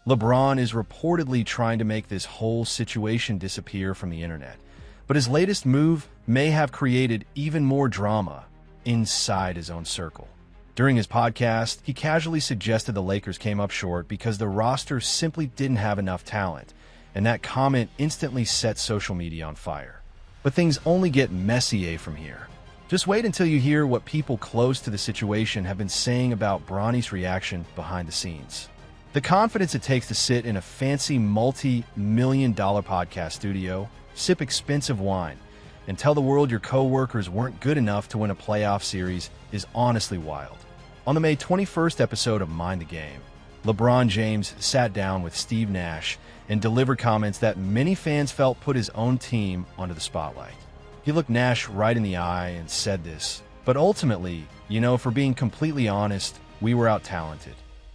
LeBron is reportedly trying to make this whole situation disappear from the internet, but his latest move may have created even more drama inside his own circle. During his podcast, he casually suggested the Lakers came up short because the roster simply didn't have enough talent, and that comment instantly set social media on fire. But things only get messier from here. Just wait until you hear what people close to the situation have been saying about Bronny's reaction behind the scenes. The confidence it takes to sit in a fancy multi-million-dollar podcast studio, sip expensive wine, and tell the world your co-workers weren't good enough to win a playoff series is honestly wild. On the May 21st episode of Mind the Game, LeBron James sat down with Steve Nash and delivered comments that many fans felt put his own team onto the spotlight. He looked Nash right in the eye and said this, "But ultimately, if we're being completely honest, we were out-talented."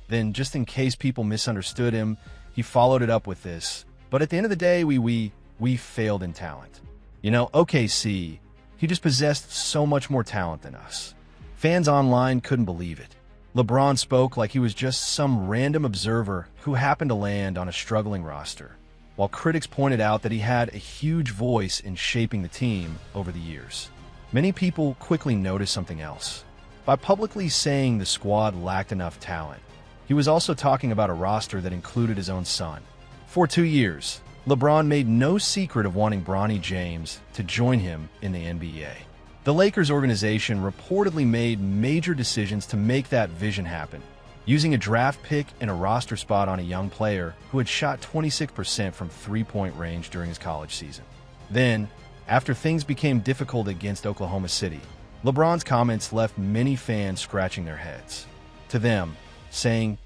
Then, just in case people misunderstood him, he followed it up with this, "But at the end of the day, we failed in talent. OKC, he just possessed so much more talent than us." Fans online couldn't believe it. LeBron spoke like he was just some random observer who happened to land on a struggling roster, while critics pointed out that he had a huge voice in shaping the team over the years. Many people quickly noticed something else. By publicly saying the squad lacked enough talent, he was also talking about a roster that included his own son. For 2 years, LeBron made no secret of wanting Bronny James to join him in the NBA. The Lakers organization reportedly made major decisions to make that vision happen, using a draft pick and a roster spot on a young player who had shot 26% from three-point range during his college season. Then, after things became difficult against Oklahoma City, LeBron's comments left many fans scratching their heads. To them, saying,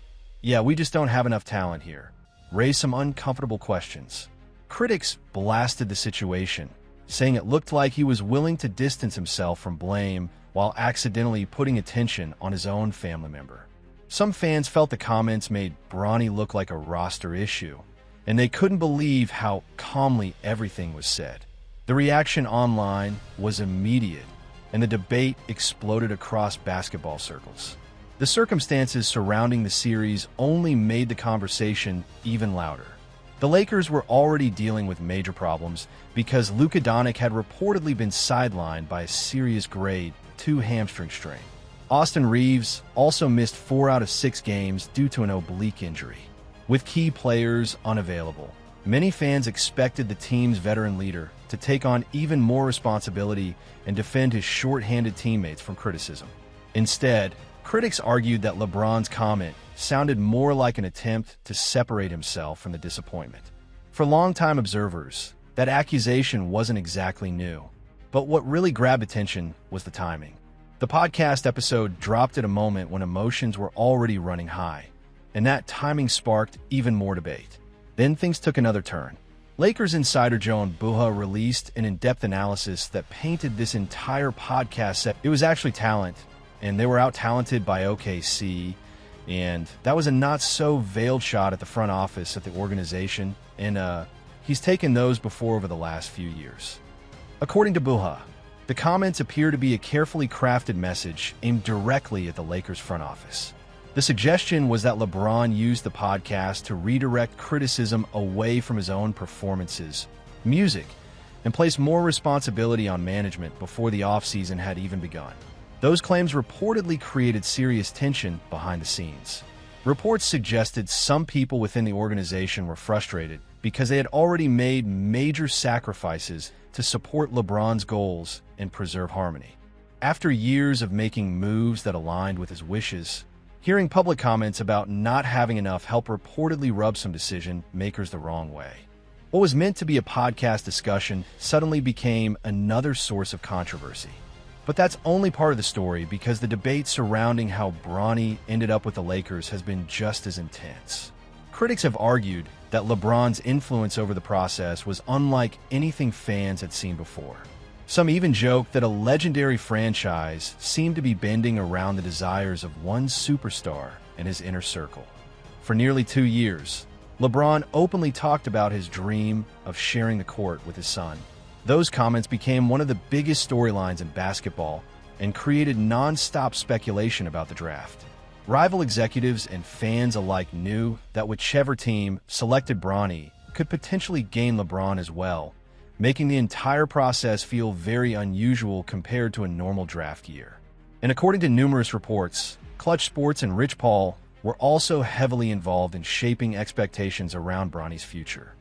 "Yeah, we just don't have enough talent here," raised some uncomfortable questions. Critics blasted the situation, saying it looked like he was willing to distance himself from blame while accidentally putting attention on his own family member. Some fans felt the comments made Bronny look like a roster issue, and they couldn't believe how calmly everything was said. The reaction online was immediate, and the debate exploded across basketball circles. The circumstances surrounding the series only made the conversation even louder. The Lakers were already dealing with major problems because Luka Doncic had reportedly been sidelined by a serious grade 2 hamstring strain. Austin Reeves also missed 4 out of 6 games due to an oblique injury. With key players unavailable, many fans expected the team's veteran leader to take on even more responsibility and defend his short-handed teammates from criticism. Instead, critics argued that LeBron's comment sounded more like an attempt to separate himself from the disappointment. For longtime observers, that accusation wasn't exactly new, but what really grabbed attention was the timing. The podcast episode dropped at a moment when emotions were already running high, and that timing sparked even more debate. Then things took another turn. Lakers insider Joan Buha released an in-depth analysis that painted this entire podcast set. It was actually talent, and they were out-talented by OKC, and that was a not-so-veiled shot at the front office at the organization, and he's taken those before over the last few years. According to Buha, the comments appear to be a carefully crafted message aimed directly at the Lakers front office. The suggestion was that LeBron used the podcast to redirect criticism away from his own performances, music, and place more responsibility on management before the offseason had even begun. Those claims reportedly created serious tension behind the scenes. Reports suggested some people within the organization were frustrated because they had already made major sacrifices to support LeBron's goals and preserve harmony. After years of making moves that aligned with his wishes, hearing public comments about not having enough help reportedly rubbed some decision makers the wrong way. What was meant to be a podcast discussion suddenly became another source of controversy. But that's only part of the story because the debate surrounding how Bronny ended up with the Lakers has been just as intense. Critics have argued that LeBron's influence over the process was unlike anything fans had seen before. Some even joke that a legendary franchise seemed to be bending around the desires of one superstar and his inner circle. For nearly 2 years, LeBron openly talked about his dream of sharing the court with his son. Those comments became one of the biggest storylines in basketball and created non-stop speculation about the draft. Rival executives and fans alike knew that whichever team selected Bronny could potentially gain LeBron as well, making the entire process feel very unusual compared to a normal draft year. And according to numerous reports, Clutch Sports and Rich Paul were also heavily involved in shaping expectations around Bronny's future.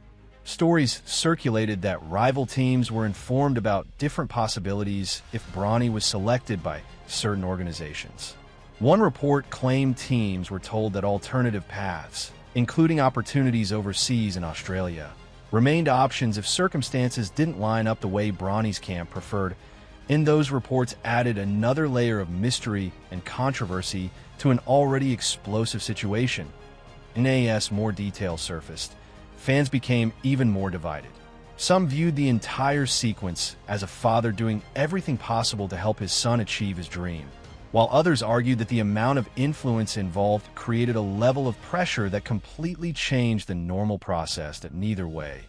Stories circulated that rival teams were informed about different possibilities if Bronny was selected by certain organizations. One report claimed teams were told that alternative paths, including opportunities overseas in Australia, remained options if circumstances didn't line up the way Bronny's camp preferred, and those reports added another layer of mystery and controversy to an already explosive situation. As more details surfaced, fans became even more divided. Some viewed the entire sequence as a father doing everything possible to help his son achieve his dream, while others argued that the amount of influence involved created a level of pressure that completely changed the normal process that neither way.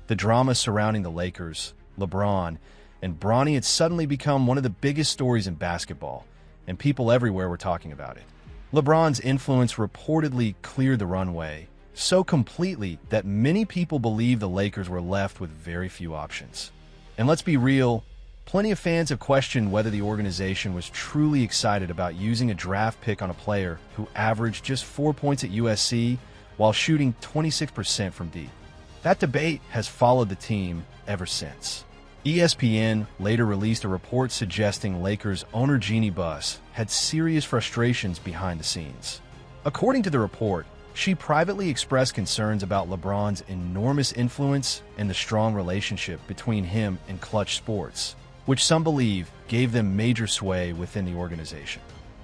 The drama surrounding the Lakers, LeBron, and Bronny had suddenly become one of the biggest stories in basketball, and people everywhere were talking about it. LeBron's influence reportedly cleared the runway so completely that many people believe the Lakers were left with very few options. And let's be real, plenty of fans have questioned whether the organization was truly excited about using a draft pick on a player who averaged just 4 points at USC while shooting 26% from deep. That debate has followed the team ever since. ESPN later released a report suggesting Lakers owner Jeannie Buss had serious frustrations behind the scenes. According to the report, she privately expressed concerns about LeBron's enormous influence and the strong relationship between him and Clutch Sports, which some believe gave them major sway within the organization.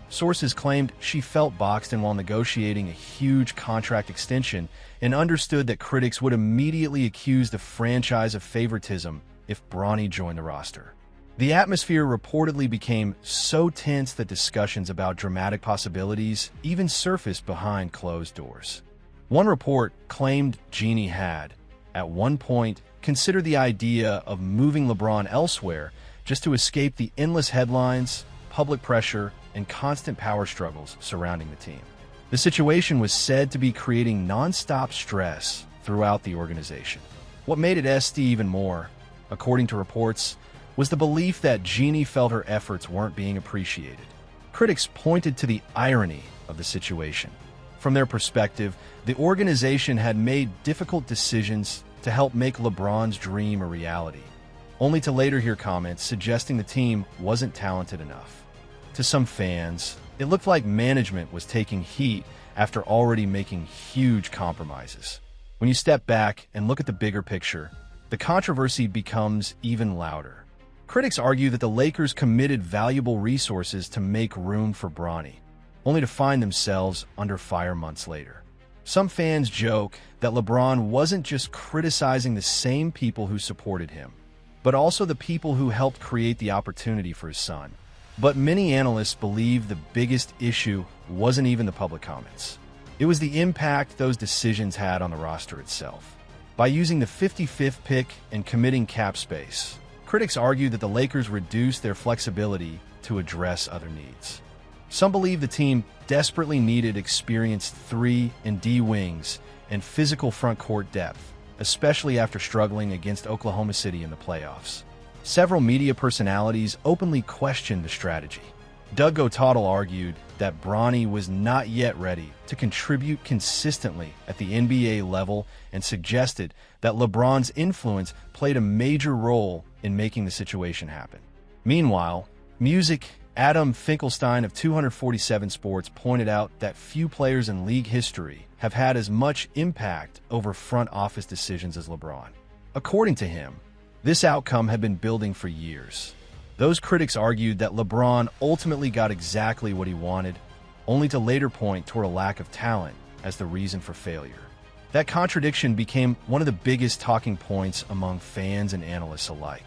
Sources claimed she felt boxed in while negotiating a huge contract extension and understood that critics would immediately accuse the franchise of favoritism if Bronny joined the roster. The atmosphere reportedly became so tense that discussions about dramatic possibilities even surfaced behind closed doors. One report claimed Jeannie had, at one point, considered the idea of moving LeBron elsewhere just to escape the endless headlines, public pressure, and constant power struggles surrounding the team. The situation was said to be creating non-stop stress throughout the organization. What made it even more, according to reports, was the belief that Jeannie felt her efforts weren't being appreciated. Critics pointed to the irony of the situation. From their perspective, the organization had made difficult decisions to help make LeBron's dream a reality, only to later hear comments suggesting the team wasn't talented enough. To some fans, it looked like management was taking heat after already making huge compromises. When you step back and look at the bigger picture, the controversy becomes even louder. Critics argue that the Lakers committed valuable resources to make room for Bronny, only to find themselves under fire months later. Some fans joke that LeBron wasn't just criticizing the same people who supported him, but also the people who helped create the opportunity for his son. But many analysts believe the biggest issue wasn't even the public comments. It was the impact those decisions had on the roster itself. By using the 55th pick and committing cap space, critics argue that the Lakers reduced their flexibility to address other needs. Some believe the team desperately needed experienced 3 and D wings and physical front court depth, especially after struggling against Oklahoma City in the playoffs. Several media personalities openly questioned the strategy. Doug Gotadal argued that Bronny was not yet ready to contribute consistently at the NBA level and suggested that LeBron's influence played a major role in making the situation happen. Meanwhile, Music Adam Finkelstein of 247 Sports pointed out that few players in league history have had as much impact over front office decisions as LeBron. According to him, this outcome had been building for years. Those critics argued that LeBron ultimately got exactly what he wanted, only to later point toward a lack of talent as the reason for failure. That contradiction became one of the biggest talking points among fans and analysts alike.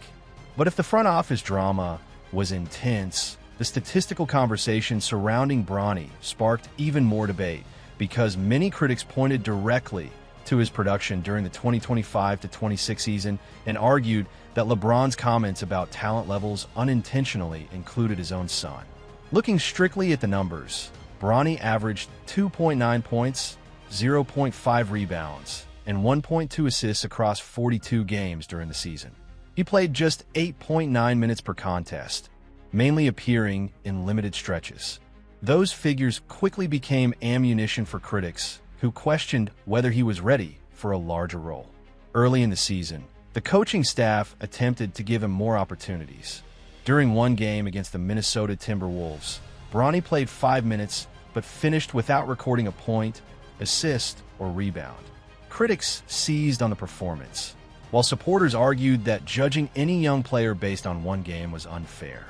But if the front office drama was intense, the statistical conversation surrounding Bronny sparked even more debate because many critics pointed directly to his production during the 2025-26 season and argued that LeBron's comments about talent levels unintentionally included his own son. Looking strictly at the numbers, Bronny averaged 2.9 points, 0.5 rebounds, and 1.2 assists across 42 games during the season. He played just 8.9 minutes per contest, mainly appearing in limited stretches. Those figures quickly became ammunition for critics who questioned whether he was ready for a larger role. Early in the season, the coaching staff attempted to give him more opportunities. During one game against the Minnesota Timberwolves, Bronny played 5 minutes but finished without recording a point, assist, or rebound. Critics seized on the performance, while supporters argued that judging any young player based on one game was unfair.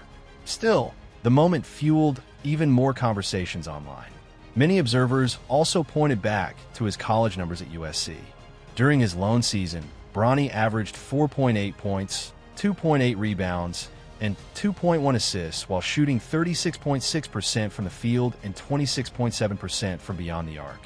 Still, the moment fueled even more conversations online. Many observers also pointed back to his college numbers at USC. During his lone season, Bronny averaged 4.8 points, 2.8 rebounds, and 2.1 assists while shooting 36.6% from the field and 26.7% from beyond the arc.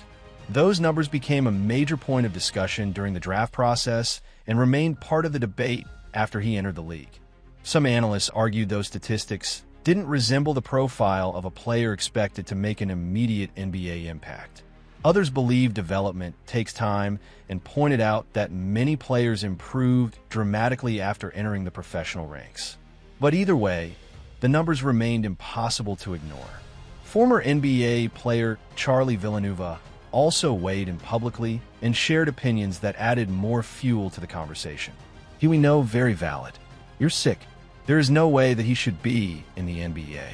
Those numbers became a major point of discussion during the draft process and remained part of the debate after he entered the league. Some analysts argued those statistics didn't resemble the profile of a player expected to make an immediate NBA impact. Others believed development takes time and pointed out that many players improved dramatically after entering the professional ranks. But either way, the numbers remained impossible to ignore. Former NBA player Charlie Villanueva also weighed in publicly and shared opinions that added more fuel to the conversation. We know very valid. You're sick. There is no way that he should be in the NBA.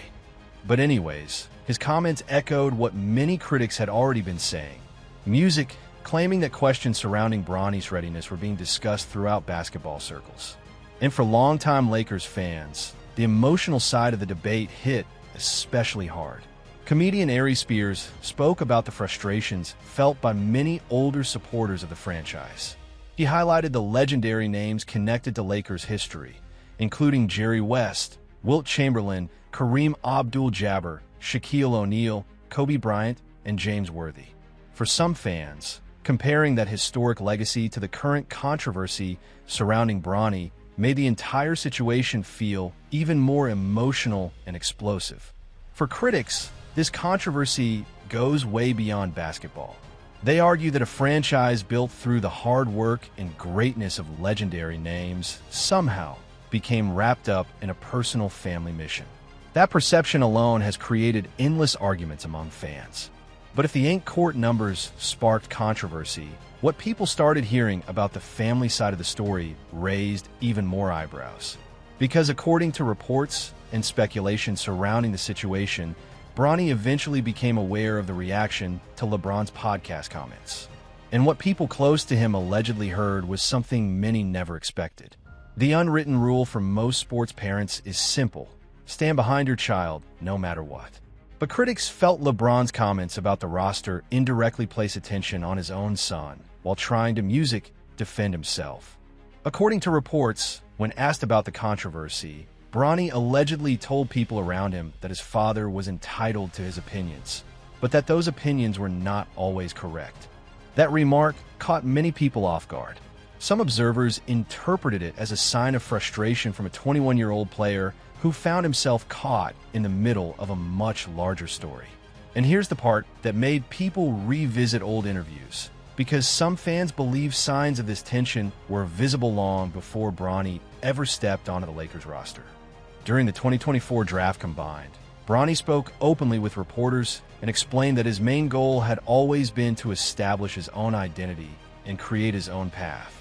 But anyways, his comments echoed what many critics had already been saying. Music, claiming that questions surrounding Bronny's readiness were being discussed throughout basketball circles. And for longtime Lakers fans, the emotional side of the debate hit especially hard. Comedian Ari Spears spoke about the frustrations felt by many older supporters of the franchise. He highlighted the legendary names connected to Lakers history, including Jerry West, Wilt Chamberlain, Kareem Abdul-Jabbar, Shaquille O'Neal, Kobe Bryant, and James Worthy. For some fans, comparing that historic legacy to the current controversy surrounding Bronny made the entire situation feel even more emotional and explosive. For critics, this controversy goes way beyond basketball. They argue that a franchise built through the hard work and greatness of legendary names somehow became wrapped up in a personal family mission. That perception alone has created endless arguments among fans. But if the in-court numbers sparked controversy, what people started hearing about the family side of the story raised even more eyebrows. Because according to reports and speculation surrounding the situation, Bronny eventually became aware of the reaction to LeBron's podcast comments. And what people close to him allegedly heard was something many never expected. The unwritten rule for most sports parents is simple: stand behind your child no matter what. But critics felt LeBron's comments about the roster indirectly place attention on his own son, while trying to defend himself. According to reports, when asked about the controversy, Bronny allegedly told people around him that his father was entitled to his opinions, but that those opinions were not always correct. That remark caught many people off guard. Some observers interpreted it as a sign of frustration from a 21-year-old player who found himself caught in the middle of a much larger story. And here's the part that made people revisit old interviews, because some fans believe signs of this tension were visible long before Bronny ever stepped onto the Lakers roster. During the 2024 draft combine, Bronny spoke openly with reporters and explained that his main goal had always been to establish his own identity and create his own path.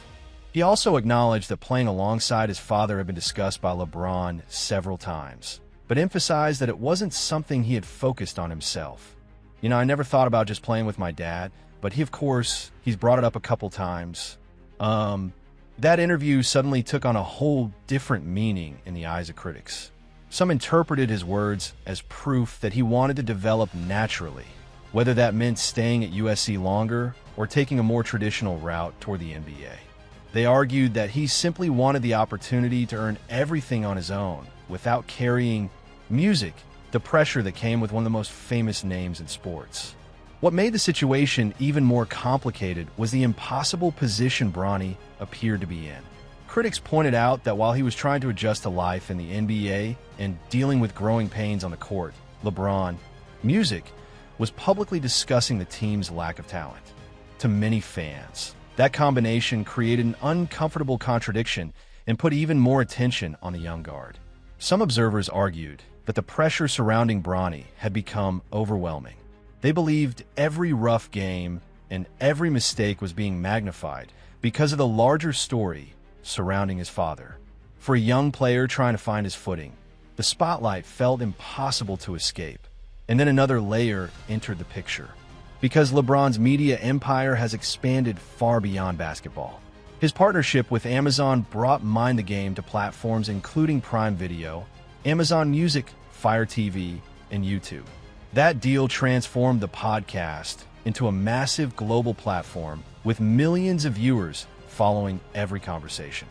He also acknowledged that playing alongside his father had been discussed by LeBron several times, but emphasized that it wasn't something he had focused on himself. I never thought about just playing with my dad, but he's brought it up a couple times. That interview suddenly took on a whole different meaning in the eyes of critics. Some interpreted his words as proof that he wanted to develop naturally, whether that meant staying at USC longer or taking a more traditional route toward the NBA. They argued that he simply wanted the opportunity to earn everything on his own without carrying the pressure that came with one of the most famous names in sports. What made the situation even more complicated was the impossible position Bronny appeared to be in. Critics pointed out that while he was trying to adjust to life in the NBA and dealing with growing pains on the court, LeBron was publicly discussing the team's lack of talent. To many fans, that combination created an uncomfortable contradiction and put even more attention on the young guard. Some observers argued that the pressure surrounding Bronny had become overwhelming. They believed every rough game and every mistake was being magnified because of the larger story surrounding his father. For a young player trying to find his footing, the spotlight felt impossible to escape. And then another layer entered the picture. Because LeBron's media empire has expanded far beyond basketball. His partnership with Amazon brought Mind the Game to platforms including Prime Video, Amazon Music, Fire TV, and YouTube. That deal transformed the podcast into a massive global platform with millions of viewers following every conversation.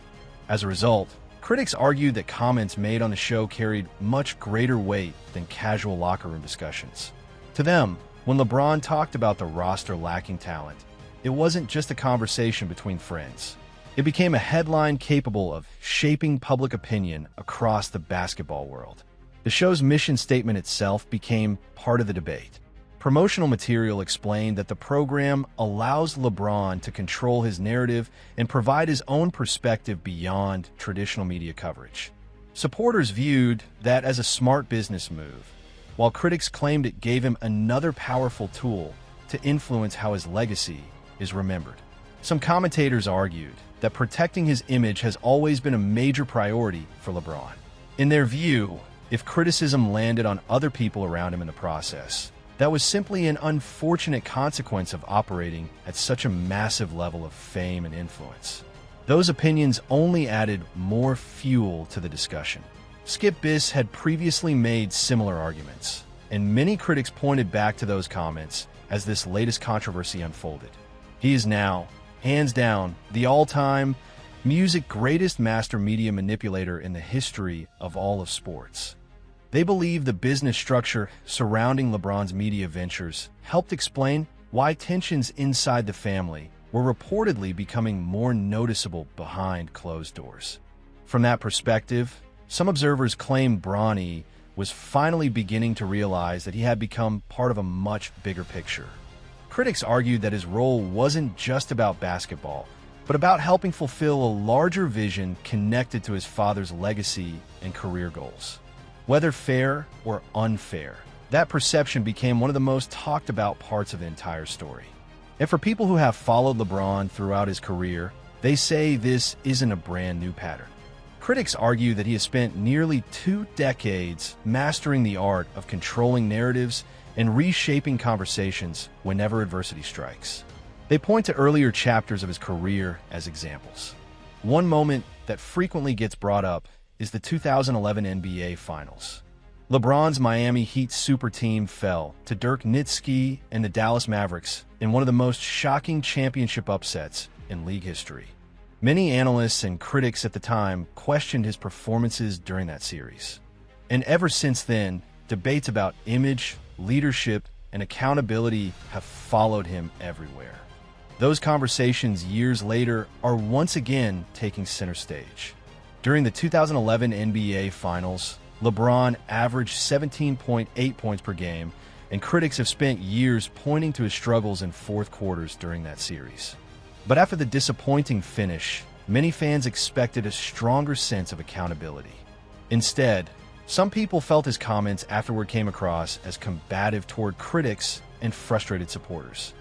As a result, critics argued that comments made on the show carried much greater weight than casual locker room discussions. To them, when LeBron talked about the roster lacking talent, it wasn't just a conversation between friends. It became a headline capable of shaping public opinion across the basketball world. The show's mission statement itself became part of the debate. Promotional material explained that the program allows LeBron to control his narrative and provide his own perspective beyond traditional media coverage. Supporters viewed that as a smart business move, while critics claimed it gave him another powerful tool to influence how his legacy is remembered. Some commentators argued that protecting his image has always been a major priority for LeBron. In their view, if criticism landed on other people around him in the process, that was simply an unfortunate consequence of operating at such a massive level of fame and influence. Those opinions only added more fuel to the discussion. Skip Biss had previously made similar arguments, and many critics pointed back to those comments as this latest controversy unfolded. He is now, hands down, the all-time music greatest master media manipulator in the history of all of sports. They believe the business structure surrounding LeBron's media ventures helped explain why tensions inside the family were reportedly becoming more noticeable behind closed doors. From that perspective, some observers claim Bronny was finally beginning to realize that he had become part of a much bigger picture. Critics argued that his role wasn't just about basketball, but about helping fulfill a larger vision connected to his father's legacy and career goals. Whether fair or unfair, that perception became one of the most talked about parts of the entire story. And for people who have followed LeBron throughout his career, they say this isn't a brand new pattern. Critics argue that he has spent nearly 2 decades mastering the art of controlling narratives and reshaping conversations whenever adversity strikes. They point to earlier chapters of his career as examples. One moment that frequently gets brought up is the 2011 NBA Finals. LeBron's Miami Heat super team fell to Dirk Nowitzki and the Dallas Mavericks in one of the most shocking championship upsets in league history. Many analysts and critics at the time questioned his performances during that series. And ever since then, debates about image, leadership, and accountability have followed him everywhere. Those conversations years later are once again taking center stage. During the 2011 NBA Finals, LeBron averaged 17.8 points per game, and critics have spent years pointing to his struggles in fourth quarters during that series. But after the disappointing finish, many fans expected a stronger sense of accountability. Instead, some people felt his comments afterward came across as combative toward critics and frustrated supporters.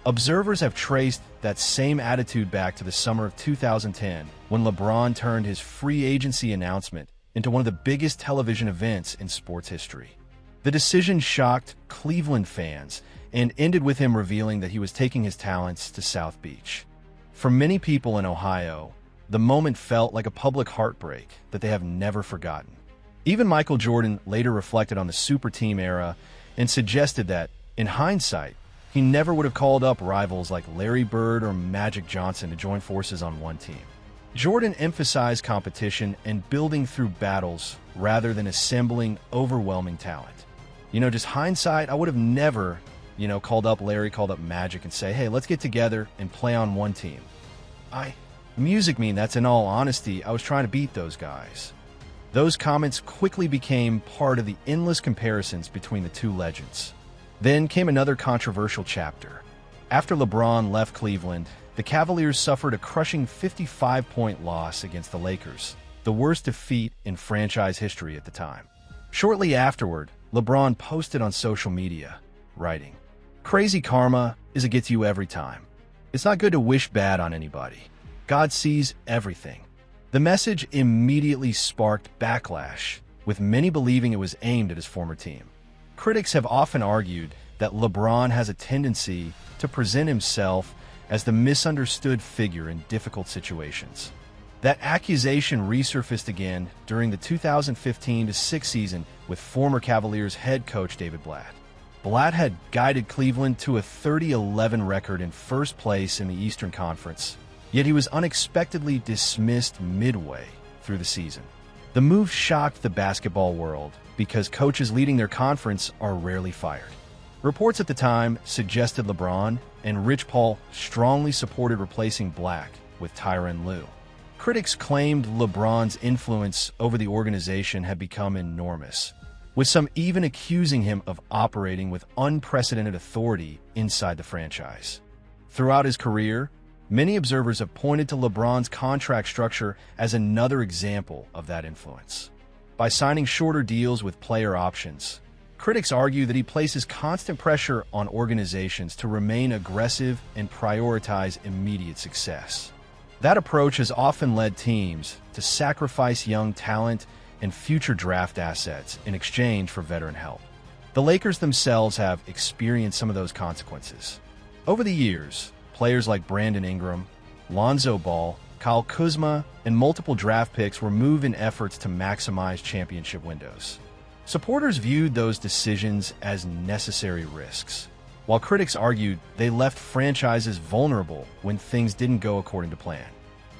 Observers have traced that same attitude back to the summer of 2010, when LeBron turned his free agency announcement into one of the biggest television events in sports history. The decision shocked Cleveland fans and ended with him revealing that he was taking his talents to South Beach. For many people in Ohio, the moment felt like a public heartbreak that they have never forgotten. Even Michael Jordan later reflected on the super team era and suggested that, in hindsight, he never would have called up rivals like Larry Bird or Magic Johnson to join forces on one team. Jordan emphasized competition and building through battles rather than assembling overwhelming talent. Just hindsight, I would have never, called up Larry, called up Magic and say, hey, let's get together and play on one team. Music mean that's in all honesty, I was trying to beat those guys. Those comments quickly became part of the endless comparisons between the two legends. Then came another controversial chapter. After LeBron left Cleveland, the Cavaliers suffered a crushing 55-point loss against the Lakers, the worst defeat in franchise history at the time. Shortly afterward, LeBron posted on social media, writing, "Crazy karma is a get you every time. It's not good to wish bad on anybody. God sees everything." The message immediately sparked backlash, with many believing it was aimed at his former team. Critics have often argued that LeBron has a tendency to present himself as the misunderstood figure in difficult situations. That accusation resurfaced again during the 2015-16 season with former Cavaliers head coach David Blatt. Blatt had guided Cleveland to a 30-11 record in first place in the Eastern Conference, yet he was unexpectedly dismissed midway through the season. The move shocked the basketball world because coaches leading their conference are rarely fired. Reports at the time suggested LeBron and Rich Paul strongly supported replacing Black with Tyronn Lue. Critics claimed LeBron's influence over the organization had become enormous, with some even accusing him of operating with unprecedented authority inside the franchise. Throughout his career, many observers have pointed to LeBron's contract structure as another example of that influence. By signing shorter deals with player options, critics argue that he places constant pressure on organizations to remain aggressive and prioritize immediate success. That approach has often led teams to sacrifice young talent and future draft assets in exchange for veteran help. The Lakers themselves have experienced some of those consequences. Over the years, players like Brandon Ingram, Lonzo Ball, Kyle Kuzma, and multiple draft picks were moved in efforts to maximize championship windows. Supporters viewed those decisions as necessary risks, while critics argued they left franchises vulnerable when things didn't go according to plan.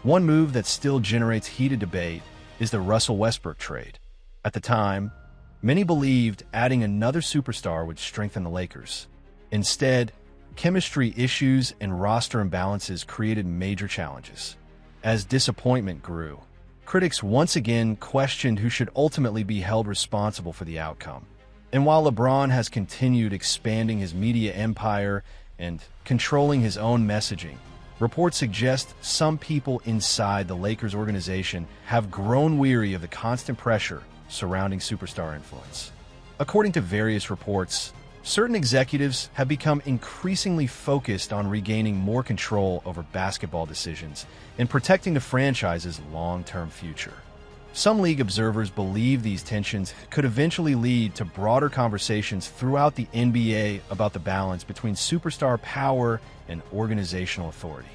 One move that still generates heated debate is the Russell Westbrook trade. At the time, many believed adding another superstar would strengthen the Lakers. Instead, chemistry issues and roster imbalances created major challenges. As disappointment grew, critics once again questioned who should ultimately be held responsible for the outcome. And while LeBron has continued expanding his media empire and controlling his own messaging, reports suggest some people inside the Lakers organization have grown weary of the constant pressure surrounding superstar influence. According to various reports, certain executives have become increasingly focused on regaining more control over basketball decisions and protecting the franchise's long-term future. Some league observers believe these tensions could eventually lead to broader conversations throughout the NBA about the balance between superstar power and organizational authority.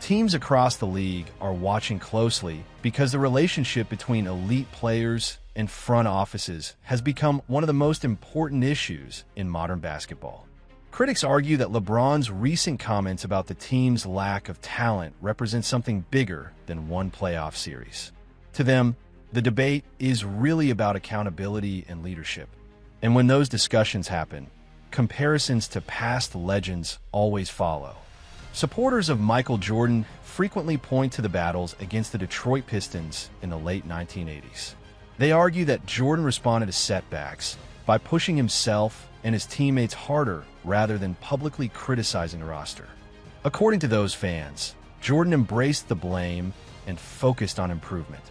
Teams across the league are watching closely because the relationship between elite players and front offices has become one of the most important issues in modern basketball. Critics argue that LeBron's recent comments about the team's lack of talent represent something bigger than one playoff series. To them, the debate is really about accountability and leadership. And when those discussions happen, comparisons to past legends always follow. Supporters of Michael Jordan frequently point to the battles against the Detroit Pistons in the late 1980s. They argue that Jordan responded to setbacks by pushing himself and his teammates harder rather than publicly criticizing the roster. According to those fans, Jordan embraced the blame and focused on improvement.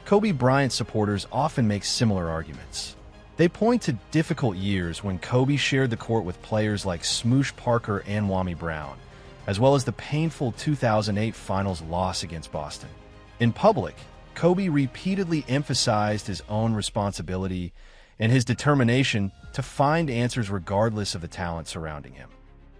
Kobe Bryant supporters often make similar arguments. They point to difficult years when Kobe shared the court with players like Smoosh Parker and Kwame Brown, as well as the painful 2008 Finals loss against Boston. In public, Kobe repeatedly emphasized his own responsibility and his determination to find answers regardless of the talent surrounding him.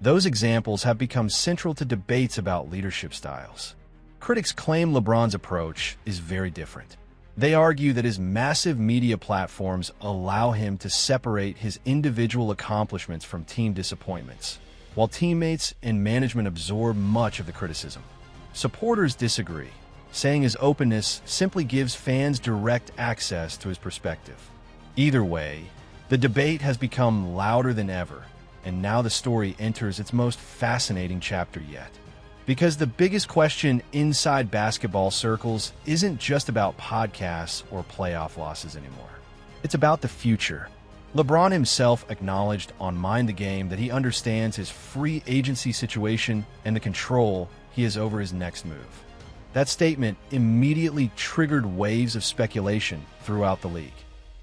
Those examples have become central to debates about leadership styles. Critics claim LeBron's approach is very different. They argue that his massive media platforms allow him to separate his individual accomplishments from team disappointments, while teammates and management absorb much of the criticism. Supporters disagree, saying his openness simply gives fans direct access to his perspective. Either way, the debate has become louder than ever, and now the story enters its most fascinating chapter yet. Because the biggest question inside basketball circles isn't just about podcasts or playoff losses anymore. It's about the future. LeBron himself acknowledged on Mind the Game that he understands his free agency situation and the control he has over his next move. That statement immediately triggered waves of speculation throughout the league.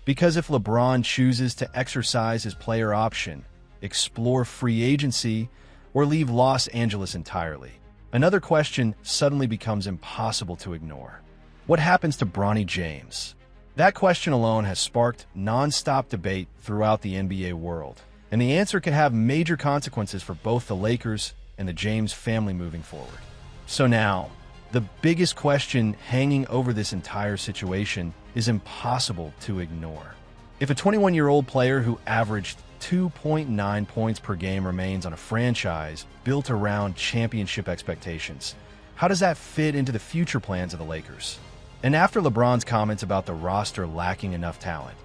Because if LeBron chooses to exercise his player option, explore free agency, or leave Los Angeles entirely, another question suddenly becomes impossible to ignore. What happens to Bronny James? That question alone has sparked non-stop debate throughout the NBA world, and the answer could have major consequences for both the Lakers and the James family moving forward. So now, the biggest question hanging over this entire situation is impossible to ignore. If a 21-year-old player who averaged 2.9 points per game remains on a franchise built around championship expectations, how does that fit into the future plans of the Lakers? And after LeBron's comments about the roster lacking enough talent,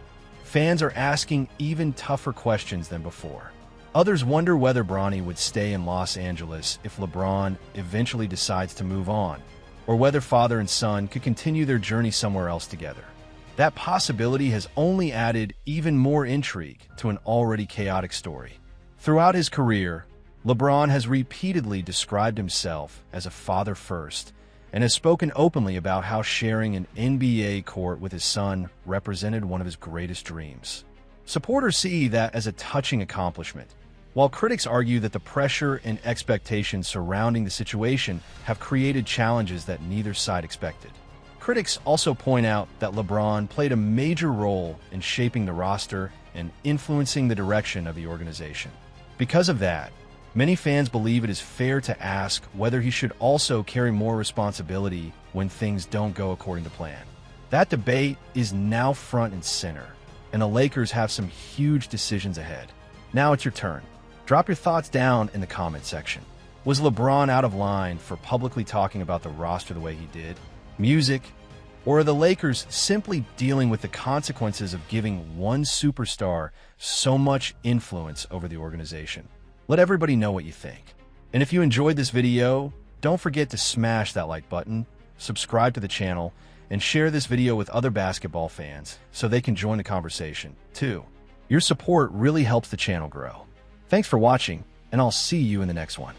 fans are asking even tougher questions than before. Others wonder whether Bronny would stay in Los Angeles if LeBron eventually decides to move on, or whether father and son could continue their journey somewhere else together. That possibility has only added even more intrigue to an already chaotic story. Throughout his career, LeBron has repeatedly described himself as a father first, and has spoken openly about how sharing an NBA court with his son represented one of his greatest dreams. Supporters see that as a touching accomplishment, while critics argue that the pressure and expectations surrounding the situation have created challenges that neither side expected. Critics also point out that LeBron played a major role in shaping the roster and influencing the direction of the organization. Because of that, many fans believe it is fair to ask whether he should also carry more responsibility when things don't go according to plan. That debate is now front and center, and the Lakers have some huge decisions ahead. Now it's your turn. Drop your thoughts down in the comment section. Was LeBron out of line for publicly talking about the roster the way he did? Music? Or are the Lakers simply dealing with the consequences of giving one superstar so much influence over the organization? Let everybody know what you think. And if you enjoyed this video, don't forget to smash that like button, subscribe to the channel, and share this video with other basketball fans so they can join the conversation, too. Your support really helps the channel grow. Thanks for watching, and I'll see you in the next one.